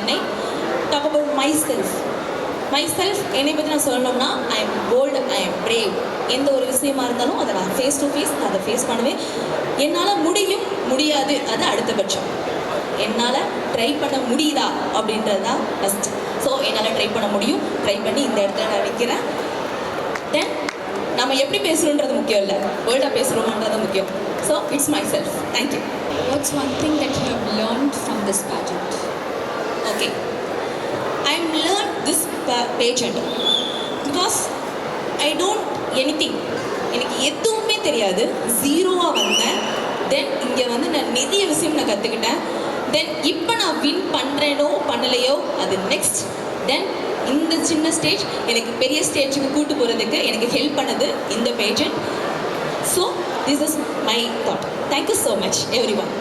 Chennai. Talk about myself. என்னை பற்றி நான் சொல்லணும்னா, I am bold, I am brave. எந்த ஒரு விஷயமா இருந்தாலும் அதை நான் ஃபேஸ் டு ஃபேஸ் அதை ஃபேஸ் பண்ணுவேன். என்னால் முடியும், முடியாது அது அடுத்தபட்சம். என்னால் ட்ரை பண்ண முடியுதா அப்படின்றது தான் ஃபஸ்ட். ஸோ என்னால் ட்ரை பண்ண முடியும், ட்ரை பண்ணி இந்த இடத்துல நான் வைக்கிறேன். தென் நம்ம எப்படி பேசுகிறோன்றது முக்கியம் இல்லை, வேர்ல்டாக பேசுகிறோமன்றது முக்கியம். So it's my self. Thank you. What's one thing that you have learned from this pageant? Okay, I have learned this pageant because I don't anything. எனக்கு எதுவுமே தெரியாது, ஜீரோவாக வந்தேன். தென் இங்கே வந்து நான் நிறைய விஷயம் நான் கற்றுக்கிட்டேன். தென் இப்போ நான் வின் பண்ணுறேனோ பண்ணலையோ அது நெக்ஸ்ட். தென் இந்த சின்ன ஸ்டேஜ் எனக்கு பெரிய ஸ்டேஜுக்கு கூட்டு போகிறதுக்கு எனக்கு ஹெல்ப் பண்ணது இந்த pageant. So this is my thought. Thank you so much every one.